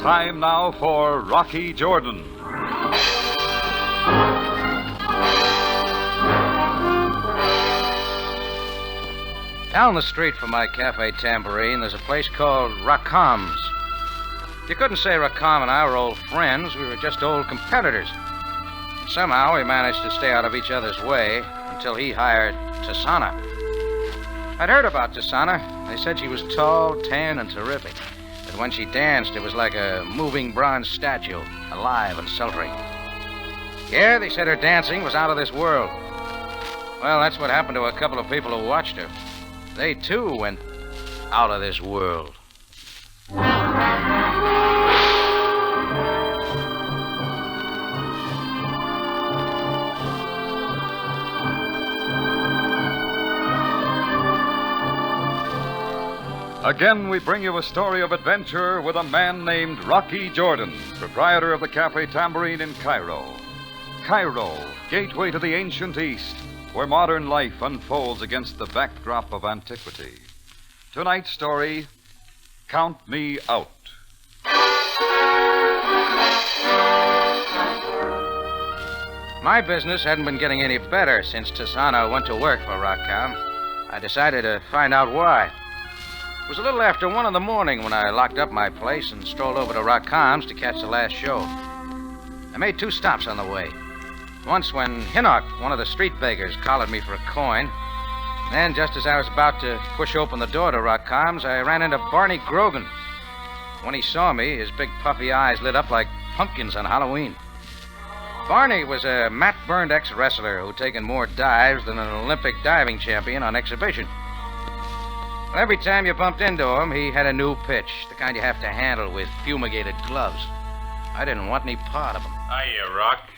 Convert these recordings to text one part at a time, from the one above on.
Time now for Rocky Jordan. Down the street from my Cafe Tambourine, there's a place called Rakam's. You couldn't say Rakam and I were old friends. We were just old competitors. Somehow we managed to stay out of each other's way until he hired Tasana. I'd heard about Tasana. They said she was tall, tan, and terrific. That when she danced, it was like a moving bronze statue, alive and sultry. Yeah, they said her dancing was out of this world. Well, that's what happened to a couple of people who watched her. They, too, went out of this world. Again, we bring you a story of adventure with a man named Rocky Jordan, proprietor of the Cafe Tambourine in Cairo. Cairo, gateway to the ancient East, where modern life unfolds against the backdrop of antiquity. Tonight's story, Count Me Out. My business hadn't been getting any better since Tasana went to work for Rakam. I decided to find out why. It was a little after 1 in the morning when I locked up my place and strolled over to Rakam's to catch the last show. I made 2 stops on the way. Once when Hinnock, one of the street beggars, collared me for a coin. Then, just as I was about to push open the door to Rakam's, I ran into Barney Grogan. When he saw me, his big puffy eyes lit up like pumpkins on Halloween. Barney was a mat-burned ex-wrestler who'd taken more dives than an Olympic diving champion on exhibition. Every time you bumped into him, he had a new pitch, the kind you have to handle with fumigated gloves. I didn't want any part of him. Hiya, Rock.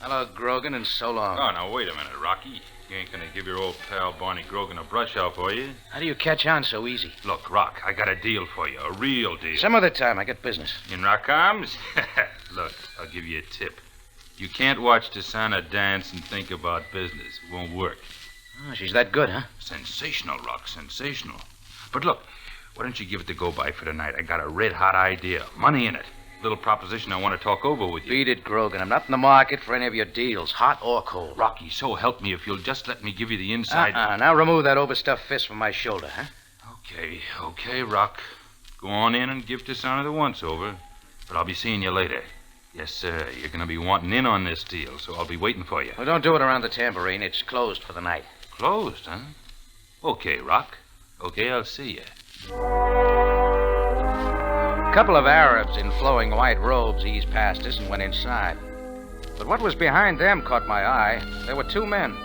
Hello, Grogan, and so long. Oh, now, wait a minute, Rocky. You ain't gonna give your old pal Barney Grogan a brush off, are you? How do you catch on so easy? Look, Rock, I got a deal for you, a real deal. Some other time, I got business. In Rakam's? Look, I'll give you a tip. You can't watch Tasana dance and think about business. It won't work. Oh, she's that good, huh? Sensational, Rock, sensational. But look, why don't you give it the go-by for tonight? I got a red-hot idea. Money in it. Little proposition I want to talk over with you. Beat it, Grogan. I'm not in the market for any of your deals, hot or cold. Rocky, so help me if you'll just let me give you the inside... Now remove that overstuffed fist from my shoulder, huh? Okay, Rock. Go on in and give Tasana the once-over. But I'll be seeing you later. Yes, sir. You're going to be wanting in on this deal, so I'll be waiting for you. Well, don't do it around the Tambourine. It's closed for the night. Closed, huh? Okay, Rock. Okay, I'll see you. A couple of Arabs in flowing white robes eased past us and went inside. But what was behind them caught my eye. There were 2 men.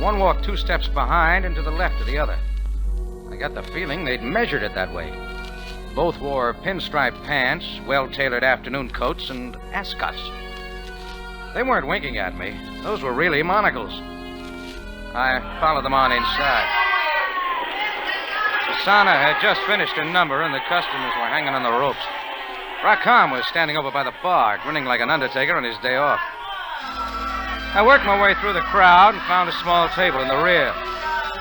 One walked 2 steps behind and to the left of the other. I got the feeling they'd measured it that way. Both wore pinstripe pants, well-tailored afternoon coats, and ascots. They weren't winking at me. Those were really monocles. I followed them on inside. Tasana had just finished her number, and the customers were hanging on the ropes. Rakam was standing over by the bar, grinning like an undertaker on his day off. I worked my way through the crowd and found a small table in the rear.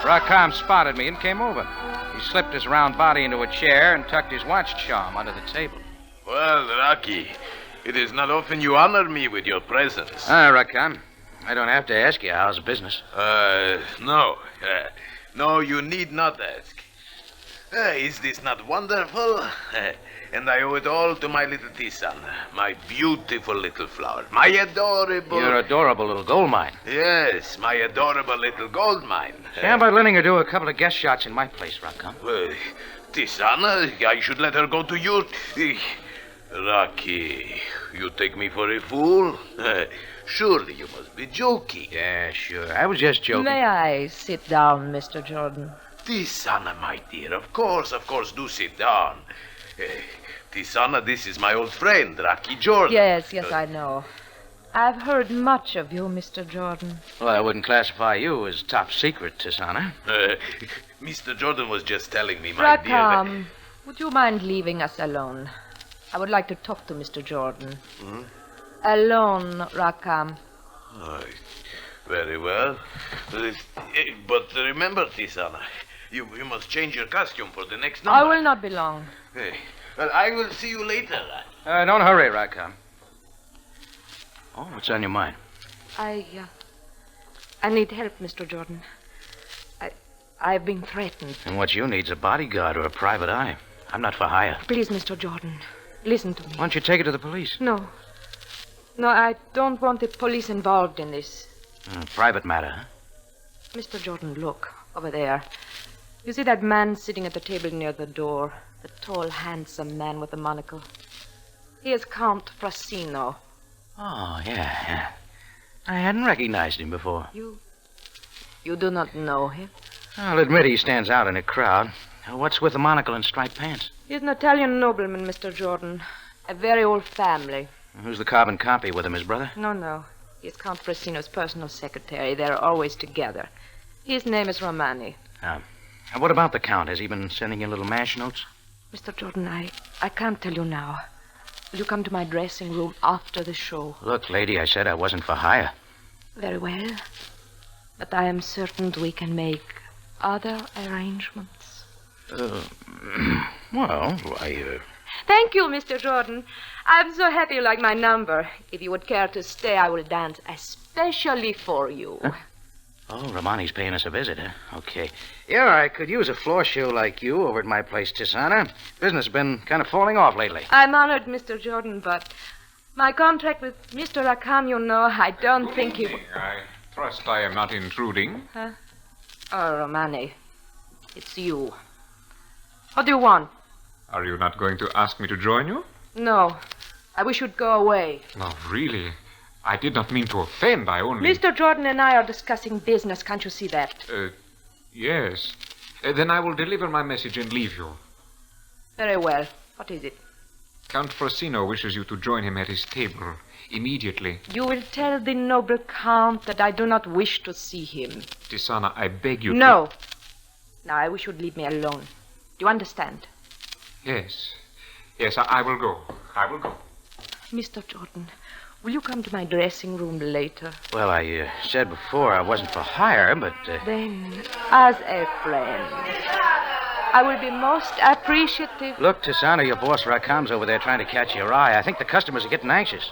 Rakam spotted me and came over. He slipped his round body into a chair and tucked his watch charm under the table. Well, Rocky, it is not often you honor me with your presence. Rakam, I don't have to ask you how's business. No. No, you need not ask. Is this not wonderful? And I owe it all to my little Tisana, my beautiful little flower, my adorable... Your adorable little gold mine. Yes, my adorable little gold mine. How about letting her do a couple of guest shots in my place, Rakam? Tisana, I should let her go to you. Rocky, you take me for a fool? Surely you must be joking. Yeah, sure. I was just joking. May I sit down, Mr. Jordan? Tisana, my dear, of course, do sit down. Tisana, this is my old friend, Rocky Jordan. Yes, I know. I've heard much of you, Mr. Jordan. Well, I wouldn't classify you as top secret, Tisana. Mr. Jordan was just telling me, my dear... Rakam, would you mind leaving us alone? I would like to talk to Mr. Jordan. Alone, Rakam. Very well. But remember, Tisana, you must change your costume for the next number. I will not be long. Well, I will see you later. Don't hurry, Rackham. Oh, what's on your mind? I need help, Mr. Jordan. I've been threatened. And what you need's a bodyguard or a private eye. I'm not for hire. Please, Mr. Jordan, listen to me. Why don't you take it to the police? No. No, I don't want the police involved in this. Private matter, huh? Mr. Jordan, look, over there. You see that man sitting at the table near the door? The tall, handsome man with the monocle. He is Count Frasino. Oh, yeah. I hadn't recognized him before. You do not know him? I'll admit he stands out in a crowd. What's with the monocle and striped pants? He's an Italian nobleman, Mr. Jordan. A very old family. Who's the carbon copy with him, his brother? No. He's Count Frasino's personal secretary. They're always together. His name is Romani. And what about the Count? Has he been sending you little mash notes? Mr. Jordan, I can't tell you now. Will you come to my dressing room after the show? Look, lady, I said I wasn't for hire. Very well. But I am certain we can make other arrangements. Thank you, Mr. Jordan. I'm so happy you like my number. If you would care to stay, I will dance especially for you. Huh? Oh, Romani's paying us a visit, huh? Okay. Yeah, I could use a floor show like you over at my place, Tisana. Business has been kind of falling off lately. I'm honored, Mr. Jordan, but my contract with Mr. Rackham, you know, I don't think he... I trust I am not intruding. Huh? Oh, Romani, it's you. What do you want? Are you not going to ask me to join you? No. I wish you'd go away. No, really. I did not mean to offend. I only... Mr. Jordan and I are discussing business. Can't you see that? Yes. Then I will deliver my message and leave you. Very well. What is it? Count Frasino wishes you to join him at his table immedially. You will tell the noble Count that I do not wish to see him. Tisana, I beg you No. Now, I wish you'd leave me alone. Do you understand? Yes. Yes, I will go. I will go. Mr. Jordan, will you come to my dressing room later? Well, I said before I wasn't for hire, but... Then, as a friend, I will be most appreciative. Look, Tisana, your boss Rackham's over there trying to catch your eye. I think the customers are getting anxious.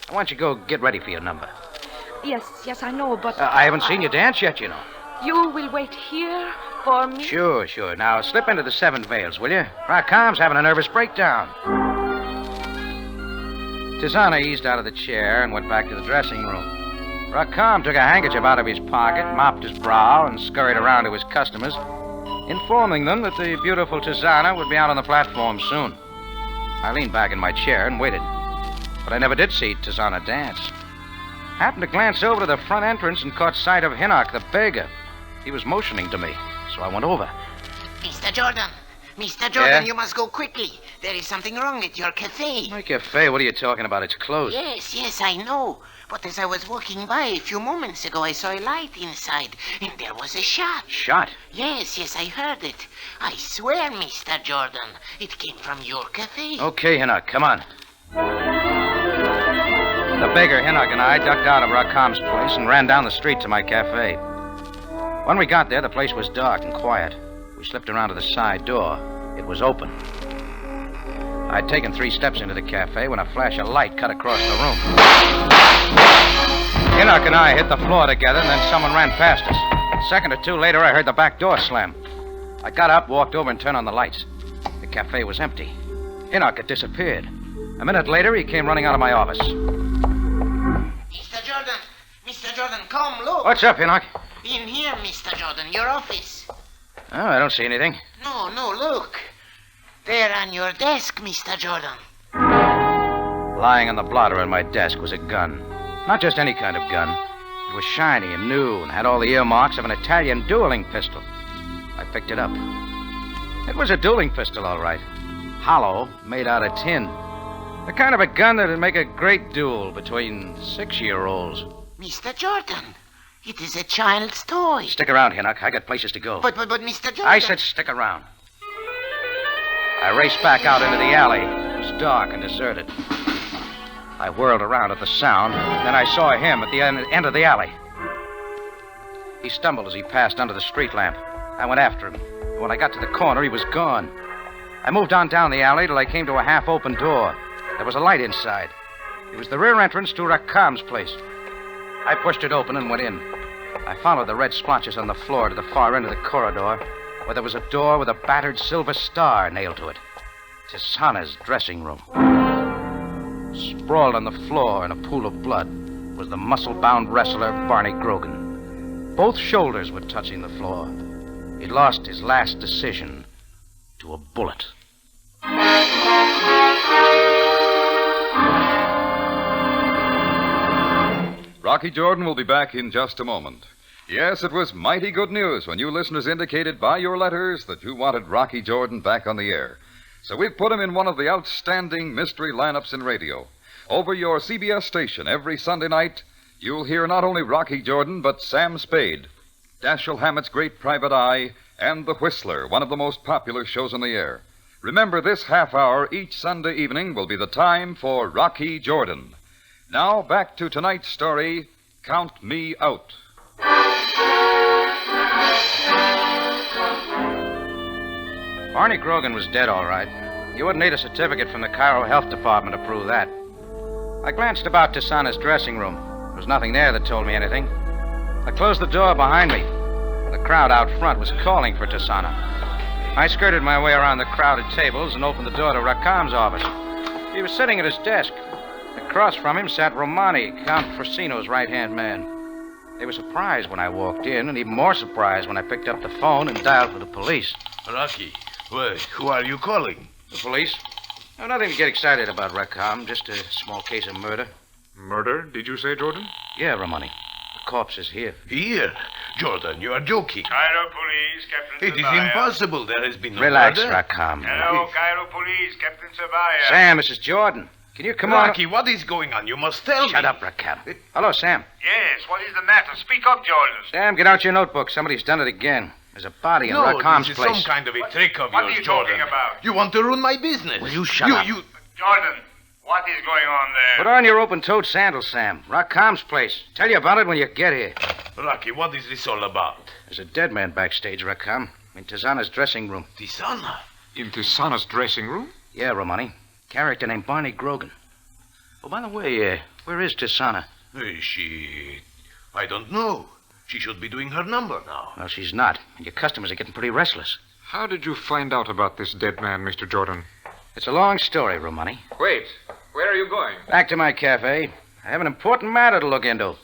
Why don't you go get ready for your number? Yes, I know, but... I haven't seen you dance yet, you know. You will wait here for me? Sure. Now, slip into the Seven Veils, will you? Rackham's having a nervous breakdown. Tisana eased out of the chair and went back to the dressing room. Rackham took a handkerchief out of his pocket, mopped his brow, and scurried around to his customers, informing them that the beautiful Tisana would be out on the platform soon. I leaned back in my chair and waited. But I never did see Tisana dance. Happened to glance over to the front entrance and caught sight of Hinnock, the beggar. He was motioning to me, so I went over. Mr. Jordan, Yeah? you must go quickly. There is something wrong at your cafe. My cafe? What are you talking about? It's closed. Yes, I know. But as I was walking by a few moments ago, I saw a light inside, and there was a shot. Shot? Yes, I heard it. I swear, Mr. Jordan, it came from your cafe. Okay, Hinnock, come on. The beggar, Hinnock, and I ducked out of Rackham's place and ran down the street to my cafe. When we got there, the place was dark and quiet. We slipped around to the side door. It was open. I'd taken 3 steps into the cafe when a flash of light cut across the room. Hinnock and I hit the floor together, and then someone ran past us. A second or two later, I heard the back door slam. I got up, walked over, and turned on the lights. The cafe was empty. Hinnock had disappeared. A minute later, he came running out of my office. Mr. Jordan, come, look. What's up, Hinnock? In here, Mr. Jordan, your office. Oh, I don't see anything. No, look. There on your desk, Mr. Jordan. Lying on the blotter on my desk was a gun. Not just any kind of gun. It was shiny and new and had all the earmarks of an Italian dueling pistol. I picked it up. It was a dueling pistol, all right. Hollow, made out of tin. The kind of a gun that would make a great duel between 6-year-olds. Mr. Jordan, it is a child's toy. Stick around, Hinnock. I got places to go. But Mr. Jordan... I said stick around. I raced back out into the alley. It was dark and deserted. I whirled around at the sound, then I saw him at the end of the alley. He stumbled as he passed under the street lamp. I went after him. When I got to the corner, he was gone. I moved on down the alley till I came to a half-open door. There was a light inside. It was the rear entrance to Rakam's place. I pushed it open and went in. I followed the red splotches on the floor to the far end of the corridor, where there was a door with a battered silver star nailed to it. Tisana's dressing room. Sprawled on the floor in a pool of blood was the muscle-bound wrestler Barney Grogan. Both shoulders were touching the floor. He'd lost his last decision to a bullet. Rocky Jordan will be back in just a moment. Yes, it was mighty good news when you listeners indicated by your letters that you wanted Rocky Jordan back on the air. So we've put him in one of the outstanding mystery lineups in radio. Over your CBS station every Sunday night, you'll hear not only Rocky Jordan, but Sam Spade, Dashiell Hammett's Great Private Eye, and The Whistler, one of the most popular shows on the air. Remember, this half hour each Sunday evening will be the time for Rocky Jordan. Now, back to tonight's story, Count Me Out. Barney Grogan was dead, all right. You wouldn't need a certificate from the Cairo Health Department to prove that. I glanced about Tisana's dressing room. There was nothing there that told me anything. I closed the door behind me. The crowd out front was calling for Tisana. I skirted my way around the crowded tables and opened the door to Rakam's office. He was sitting at his desk. Across from him sat Romani, Count Frosino's right-hand man. They were surprised when I walked in, and even more surprised when I picked up the phone and dialed for the police. Rocky, who are you calling? The police? No, nothing to get excited about, Rakam. Just a small case of murder. Murder, did you say, Jordan? Yeah, Romani. The corpse is here. Here? Jordan, you are joking. Cairo Police, Captain It is Sabaya. impossible. There has been no Relax, murder. Rakam. Hello, Cairo Police, Captain Sabaya. Sam, this is Jordan. Can you come on? Rocky, what is going on? You must tell me. Shut up, Rakam. Hello, Sam. Yes, what is the matter? Speak up, Jordan. Sam, get out your notebook. Somebody's done it again. There's a body in No, Rakam's this is place. some kind of a trick of What yours, are you Jordan. talking about? You want to ruin my business. Will you shut up? Jordan, what is going on there? Put on your open-toed sandals, Sam. Rakam's place. Tell you about it when you get here. Rocky, what is this all about? There's a dead man backstage, Rakam. In Tisana's dressing room. Tisana? In Tisana's dressing room? Yeah, Romani. Character named Barney Grogan. Oh, by the way, where is Tisana? I don't know. She should be doing her number now. Well, she's not. And your customers are getting pretty restless. How did you find out about this dead man, Mr. Jordan? It's a long story, Romani. Wait, where are you going? Back to my cafe. I have an important matter to look into.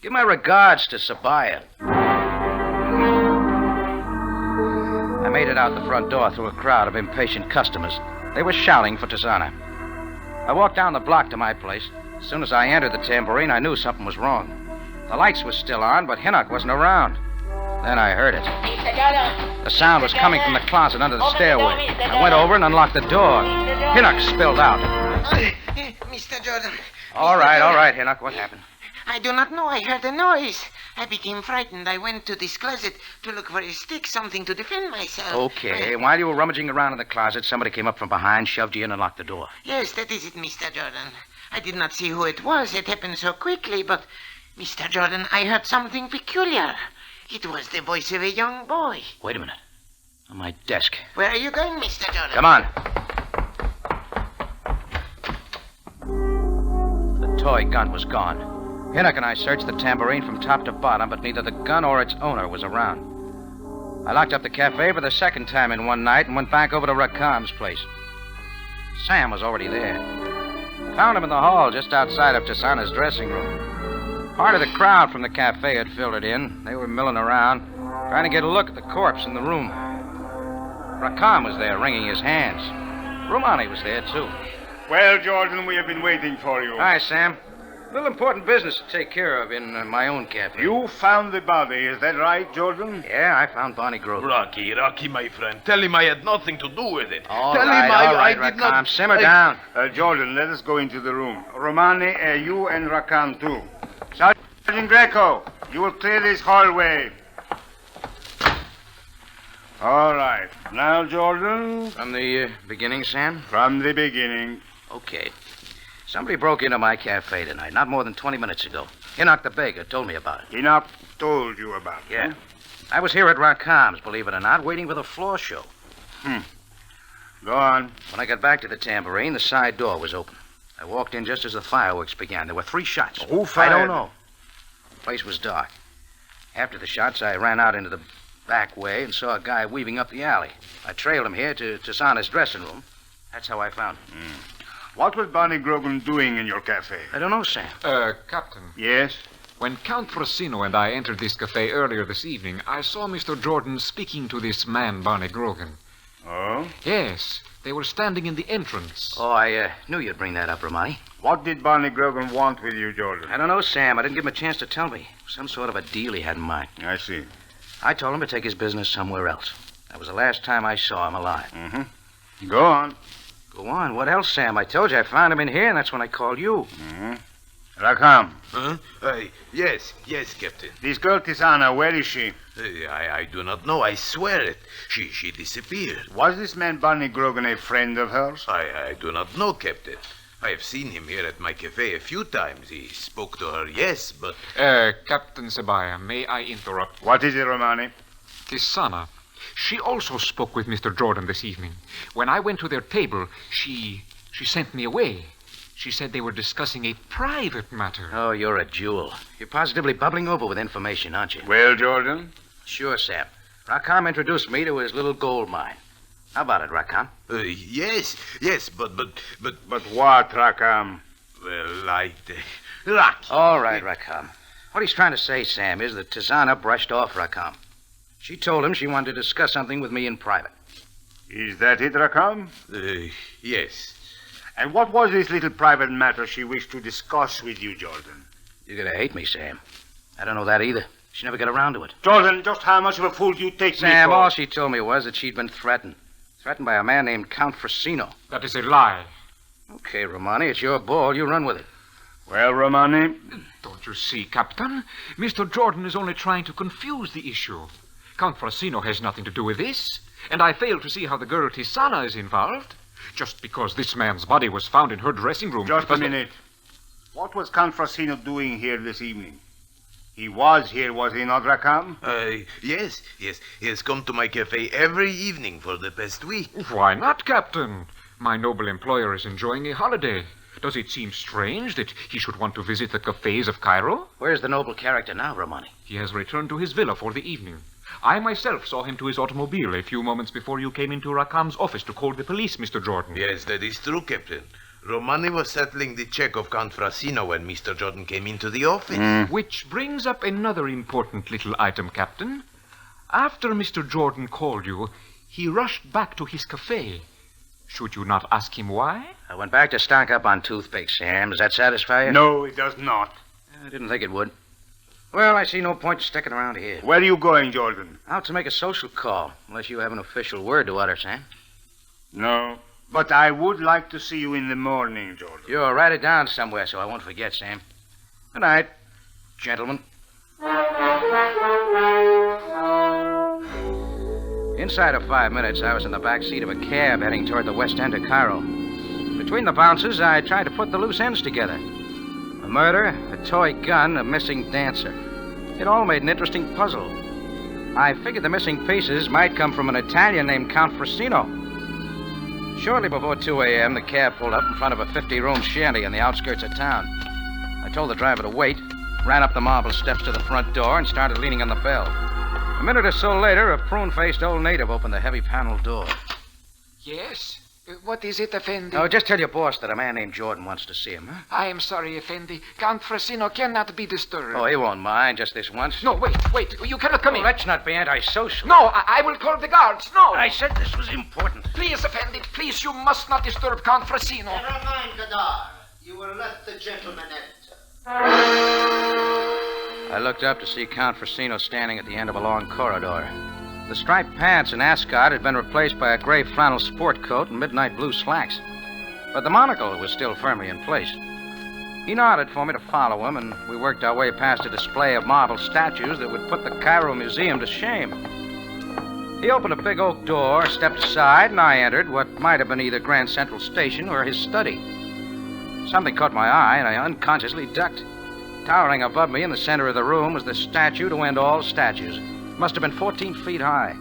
Give my regards to Sabaya. I made it out the front door through a crowd of impatient customers. They were shouting for Tisana. I walked down the block to my place. As soon as I entered the tambourine, I knew something was wrong. The lights were still on, but Hinnock wasn't around. Then I heard it. The sound was coming from the closet under the stairway. I went over and unlocked the door. Hinnock spilled out. Mr. Jordan. All right, Hinnock. What happened? I do not know. I heard a noise. I became frightened. I went to this closet to look for a stick, something to defend myself. Okay. While you were rummaging around in the closet, somebody came up from behind, shoved you in, and locked the door. Yes, that is it, Mr. Jordan. I did not see who it was. It happened so quickly, but, Mr. Jordan, I heard something peculiar. It was the voice of a young boy. Wait a minute. On my desk. Where are you going, Mr. Jordan? Come on. The toy gun was gone. Hinnock and I searched the tambourine from top to bottom, but neither the gun or its owner was around. I locked up the cafe for the second time in one night and went back over to Rakam's place. Sam was already there. Found him in the hall just outside of Tisana's dressing room. Part of the crowd from the cafe had filtered in. They were milling around, trying to get a look at the corpse in the room. Rakam was there, wringing his hands. Romani was there, too. Well, Jordan, we have been waiting for you. Hi, Sam. A little important business to take care of in my own cafe. You found the body, is that right, Jordan? Yeah, I found Barney Grogan. Rocky, my friend. Tell him I had nothing to do with it. All Tell right, him I did Rakam. not... Simmer down. Jordan, let us go into the room. Romani, you and Rakam, too. Sergeant Greco, you will clear this hallway. All right. Now, Jordan, From the beginning, Sam? from the beginning. Okay. Somebody broke into my cafe tonight, not more than 20 minutes ago. Hinnock the baker told me about it. Enoch told you about it. Yeah. I was here at Rakam's, believe it or not, waiting for the floor show. Go Go on. When I got back to the Tambourine, the side door was open. I walked in just as the fireworks began. There were 3 shots. Who fired? I don't know. The place was dark. After the shots, I ran out into the back way and saw a guy weaving up the alley. I trailed him here to Tisana's dressing room. That's how I found him. What was Barney Grogan doing in your cafe? I don't know, Sam. Captain, Yes? when Count Frosino and I entered this cafe earlier this evening, I saw Mr. Jordan speaking to this man, Barney Grogan. Oh? Yes, they were standing in the entrance. Oh, I knew you'd bring that up, Romani. What did Barney Grogan want with you, Jordan? I don't know, Sam. I didn't give him a chance to tell me. Some sort of a deal he had in mind. I see. I told him to take his business somewhere else. That was the last time I saw him alive. Mm-hmm. Go on. Go on. What else, Sam? I told you I found him in here, and that's when I called you. Mm-hmm. Rakam, Huh? Yes, Captain. this girl Tisana, where is she? I do not know. I swear it. She disappeared. Was this man Barney Grogan a friend of hers? I do not know, Captain. I have seen him here at my cafe a few times. He spoke to her, yes, but... Captain Sebaya, may I interrupt? What is it, Romani? Tisana. She also spoke with Mr. Jordan this evening. When I went to their table, she sent me away. She said they were discussing a private matter. Oh, you're a jewel. You're positively bubbling over with information, aren't you? Well, Jordan? Sure, Sam. Rakam introduced me to his little gold mine. How about it, Rakam? Yes, but... But what, Rakam? Well, Rocky. All right, Rakam. What he's trying to say, Sam, is that Tisana brushed off Rakam. She told him she wanted to discuss something with me in private. Is that it, Rakam? Yes. And what was this little private matter she wished to discuss with you, Jordan? You're going to hate me, Sam. I don't know that either. She never got around to it. Jordan, just how much of a fool do you take me Sam, for? all she told me was that she'd been threatened. Threatened by a man named Count Frosino. That is a lie. Okay, Romani, it's your ball. You run with it. Well, Romani, Don't you see, Captain? Mr. Jordan is only trying to confuse the issue. Count Frosino has nothing to do with this, and I fail to see how the girl Tisana is involved. Just because this man's body was found in her dressing room... just a minute. What was Count Frosino doing here this evening? He was here, was he not, Rakam? Yes. He has come to my cafe every evening for the past week. Why not, Captain? My noble employer is enjoying a holiday. Does it seem strange that he should want to visit the cafes of Cairo? Where's the noble character now, Romani? He has returned to his villa for the evening. I myself saw him to his automobile a few moments before you came into Rakam's office to call the police, Mr. Jordan. Yes, that is true, Captain. Romani was settling the check of Count Frosino when Mr. Jordan came into the office. Which brings up another important little item, Captain. After Mr. Jordan called you, he rushed back to his cafe. Should you not ask him why? I went back to stock up on toothpicks, Sam. Does that satisfy you? No, it does not. I didn't think it would. Well, I see no point sticking around here. Where are you going, Jordan? Out to make a social call, unless you have an official word to utter, Sam. No. But I would like to see you in the morning, Jordan. You'll write it down somewhere so I won't forget, Sam. Good night, gentlemen. Inside of 5 minutes, I was in the back seat of a cab heading toward the west end of Cairo. Between the bounces, I tried to put the loose ends together. A murder, a toy gun, a missing dancer. It all made an interesting puzzle. I figured the missing pieces might come from an Italian named Count Frosino. Shortly before 2 a.m., the cab pulled up in front of a 50-room shanty on the outskirts of town. I told the driver to wait, ran up the marble steps to the front door, and started leaning on the bell. A minute or so later, a prune-faced old native opened the heavy paneled door. Yes? What is it, Effendi? Oh, just tell your boss that a man named Jordan wants to see him, huh? I am sorry, Effendi. Count Frosino cannot be disturbed. Oh, he won't mind, just this once. No, wait. You cannot come in. Let's not be antisocial. No, I will call the guards. No. I said this was important. Please, Effendi, please, you must not disturb Count Frosino. Never mind, Gadar. You will let the gentleman enter. I looked up to see Count Frosino standing at the end of a long corridor. The striped pants and ascot had been replaced by a gray flannel sport coat and midnight blue slacks. But the monocle was still firmly in place. He nodded for me to follow him, and we worked our way past a display of marble statues that would put the Cairo Museum to shame. He opened a big oak door, stepped aside, and I entered what might have been either Grand Central Station or his study. Something caught my eye, and I unconsciously ducked. Towering above me in the center of the room was the statue to end all statues. It must have been 14 feet high.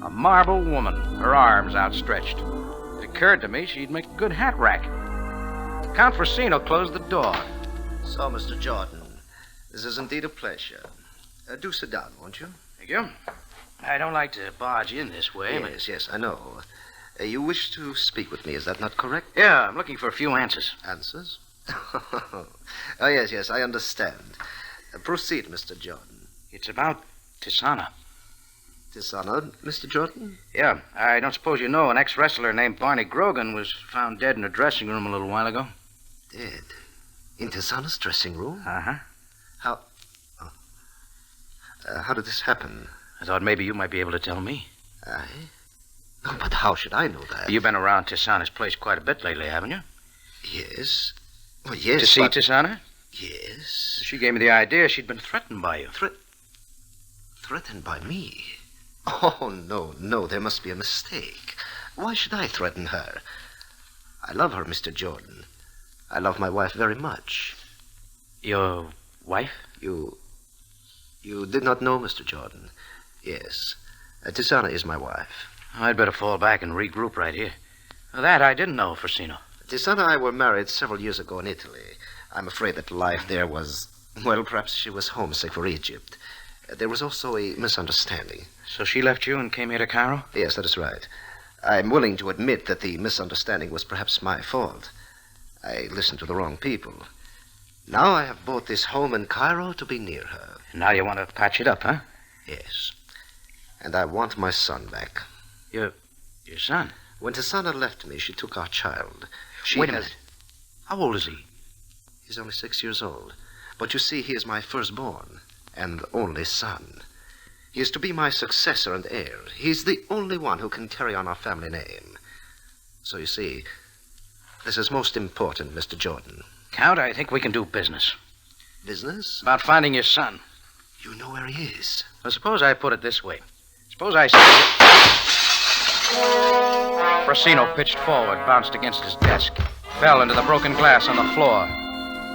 A marble woman, her arms outstretched. It occurred to me she'd make a good hat rack. Count Frosino closed the door. So, Mr. Jordan, this is indeed a pleasure. Do sit down, won't you? Thank you. I don't like to barge in this way, Yes, I know. You wish to speak with me, is that not correct? Yeah, I'm looking for a few answers. Answers? Oh, yes, I understand. Proceed, Mr. Jordan. It's about Tisana. Dishonored, Mr. Jordan? Yeah, I don't suppose you know an ex-wrestler named Barney Grogan was found dead in a dressing room a little while ago. Dead? In Tisana's dressing room? Uh-huh. How... how did this happen? I thought maybe you might be able to tell me. I? No, but how should I know that? You've been around Tisana's place quite a bit lately, haven't you? Yes. Well, yes, To see but... Tisana? Yes. She gave me the idea she'd been threatened by you. Threatened by me? Oh, no, there must be a mistake. Why should I threaten her? I love her, Mr. Jordan. I love my wife very much. Your wife? You did not know, Mr. Jordan? Yes. Tisana is my wife. I'd better fall back and regroup right here. That I didn't know, Frosino. Tisana and I were married several years ago in Italy. I'm afraid that life there was... Well, perhaps she was homesick for Egypt. There was also a misunderstanding. So she left you and came here to Cairo? Yes, that is right. I'm willing to admit that the misunderstanding was perhaps my fault. I listened to the wrong people. Now I have bought this home in Cairo to be near her. Now you want to patch it up, huh? Yes. And I want my son back. Your son? When Tisana left me, she took our child. Wait a minute. How old is he? He's only 6 years old. But you see, he is my firstborn and only son. He is to be my successor and heir. He's the only one who can carry on our family name. So you see, this is most important, Mr. Jordan. Count, I think we can do business. Business? About finding your son. You know where he is. Well, suppose I put it this way. Suppose I say... Frosino pitched forward, bounced against his desk, fell into the broken glass on the floor.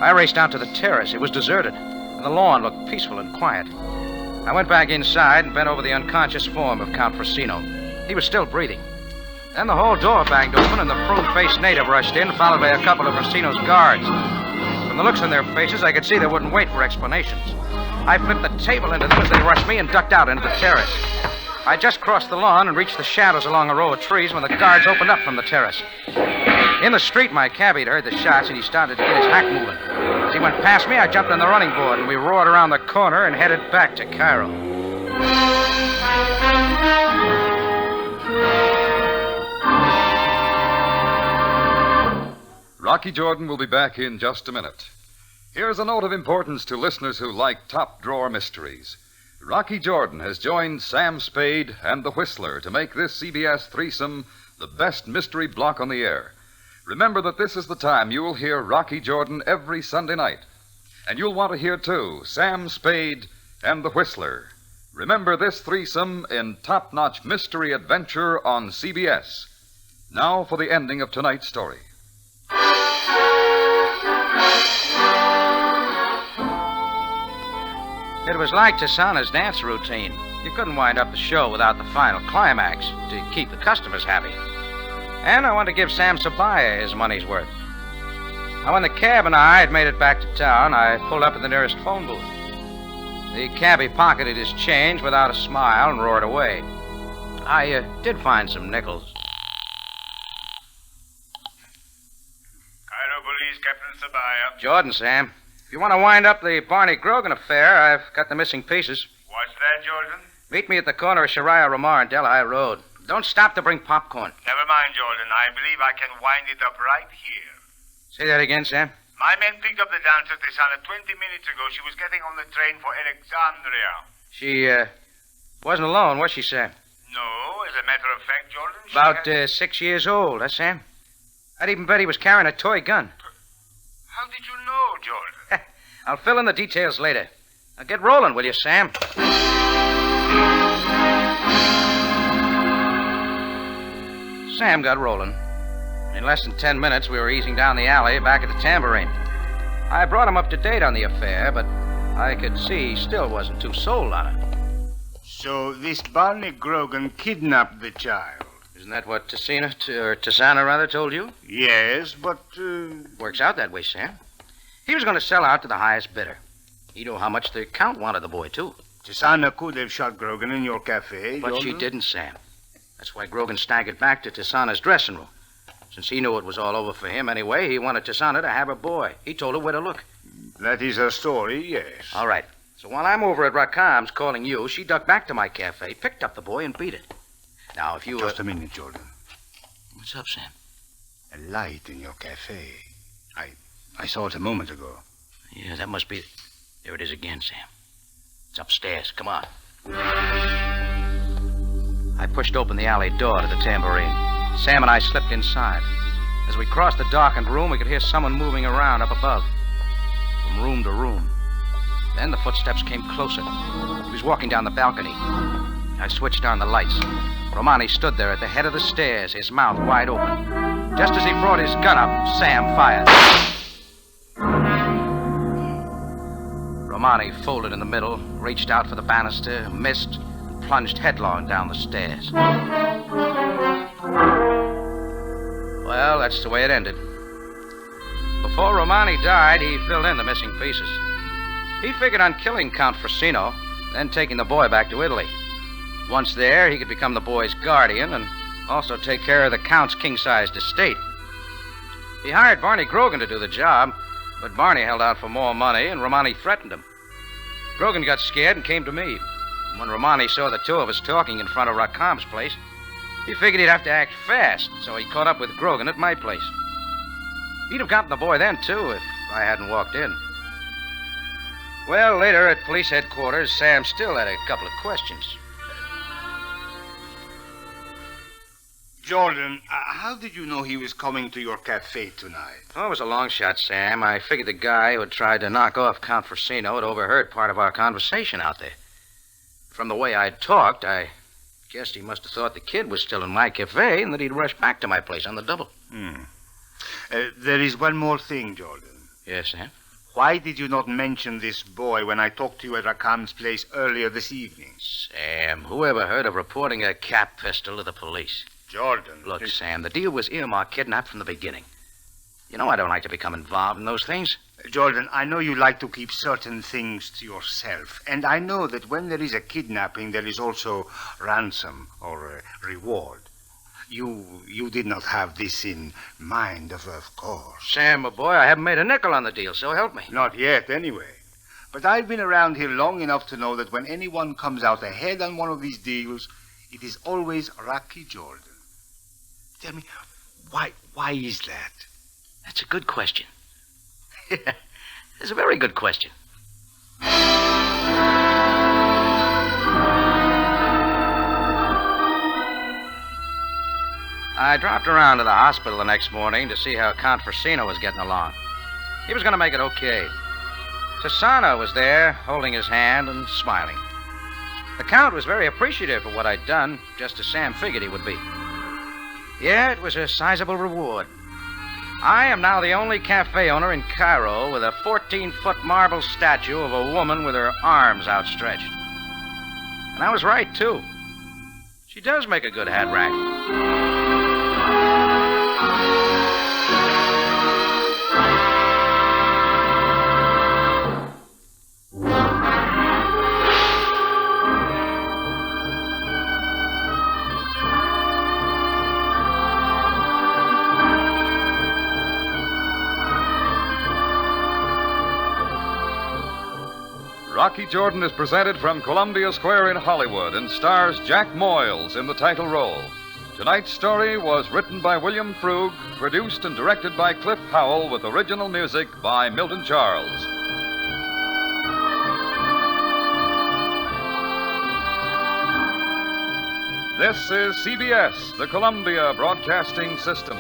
I raced out to the terrace. It was deserted, and the lawn looked peaceful and quiet. I went back inside and bent over the unconscious form of Count Frosino. He was still breathing. Then the whole door banged open, and the prune-faced native rushed in, followed by a couple of Frosino's guards. From the looks on their faces, I could see they wouldn't wait for explanations. I flipped the table into them as they rushed me and ducked out into the terrace. I just crossed the lawn and reached the shadows along a row of trees when the guards opened up from the terrace. In the street, my cabbie had heard the shots, and he started to get his hack moving. As he went past me, I jumped on the running board, and we roared around the corner and headed back to Cairo. Rocky Jordan will be back in just a minute. Here's a note of importance to listeners who like top-drawer mysteries. Rocky Jordan has joined Sam Spade and the Whistler to make this CBS threesome the best mystery block on the air. Remember that this is the time you'll hear Rocky Jordan every Sunday night. And you'll want to hear, too, Sam Spade and the Whistler. Remember this threesome in top-notch mystery adventure on CBS. Now for the ending of tonight's story. It was like Tisana's dance routine. You couldn't wind up the show without the final climax to keep the customers happy. And I wanted to give Sam Sabaya his money's worth. Now, when the cab and I had made it back to town, I pulled up at the nearest phone booth. The cabbie pocketed his change without a smile and roared away. I did find some nickels. Cairo Police, Captain Sabaya. Jordan, Sam. If you want to wind up the Barney Grogan affair, I've got the missing pieces. What's that, Jordan? Meet me at the corner of Shariah Ramar and Delhi Road. Don't stop to bring popcorn. Never mind, Jordan. I believe I can wind it up right here. Say that again, Sam. My men picked up the dancer Tisana 20 minutes ago. She was getting on the train for Alexandria. She, wasn't alone, was she, Sam? No, as a matter of fact, Jordan, she About had... 6 years old, huh, Sam? I'd even bet he was carrying a toy gun. How did you know, Jordan? I'll fill in the details later. Now get rolling, will you, Sam? Sam got rolling. In less than 10 minutes, we were easing down the alley back at the Tambourine. I brought him up to date on the affair, but I could see he still wasn't too sold on it. So this Barney Grogan kidnapped the child? Isn't that what Tisana rather, told you? Yes, but... Works out that way, Sam. He was going to sell out to the highest bidder. He knew how much the Count wanted the boy, too. Tisana could have shot Grogan in your cafe, But she Jordan. didn't, Sam. That's why Grogan staggered back to Tisana's dressing room. Since he knew it was all over for him anyway, he wanted Tisana to have her boy. He told her where to look. That is her story, yes. All right. So while I'm over at Rakam's calling you, she ducked back to my cafe, picked up the boy, and beat it. Now, if you... Just a minute, Jordan. What's up, Sam? A light in your cafe. I saw it a moment ago. Yeah, that must be... There it is again, Sam. It's upstairs. Come on. I pushed open the alley door to the tambourine. Sam and I slipped inside. As we crossed the darkened room, we could hear someone moving around up above, from room to room. Then the footsteps came closer. He was walking down the balcony. I switched on the lights. Romani stood there at the head of the stairs, his mouth wide open. Just as he brought his gun up, Sam fired. Romani folded in the middle, reached out for the banister, missed, and plunged headlong down the stairs. Well, that's the way it ended. Before Romani died, he filled in the missing pieces. He figured on killing Count Frasino, then taking the boy back to Italy. Once there, he could become the boy's guardian and also take care of the Count's king-sized estate. He hired Barney Grogan to do the job, but Barney held out for more money, and Romani threatened him. Grogan got scared and came to me. When Romani saw the two of us talking in front of Rakam's place, he figured he'd have to act fast, so he caught up with Grogan at my place. He'd have gotten the boy then, too, if I hadn't walked in. Well, later at police headquarters, Sam still had a couple of questions. Jordan, how did you know he was coming to your cafe tonight? Oh, it was a long shot, Sam. I figured the guy who had tried to knock off Count Frasino had overheard part of our conversation out there. From the way I'd talked, I guessed he must have thought the kid was still in my cafe and that he'd rush back to my place on the double. There is one more thing, Jordan. Yes, Sam? Why did you not mention this boy when I talked to you at Rakam's place earlier this evening? Sam, who ever heard of reporting a cap pistol to the police? Jordan. Look, Sam, the deal was earmarked kidnap from the beginning. You know I don't like to become involved in those things. Jordan, I know you like to keep certain things to yourself. And I know that when there is a kidnapping, there is also ransom or reward. You did not have this in mind, of course. Sam, my boy, I haven't made a nickel on the deal, so help me. Not yet, anyway. But I've been around here long enough to know that when anyone comes out ahead on one of these deals, it is always Rocky Jordan. Tell me, why is that? That's a good question. It's a very good question. I dropped around to the hospital the next morning to see how Count Frasino was getting along. He was going to make it okay. Tisana was there, holding his hand and smiling. The Count was very appreciative of what I'd done, just as Sam figured he would be. Yeah, it was a sizable reward. I am now the only cafe owner in Cairo with a 14-foot marble statue of a woman with her arms outstretched. And I was right, too. She does make a good hat rack. Rocky Jordan is presented from Columbia Square in Hollywood and stars Jack Moyles in the title role. Tonight's story was written by William Frug, produced and directed by Cliff Howell, with original music by Milton Charles. This is CBS, the Columbia Broadcasting System.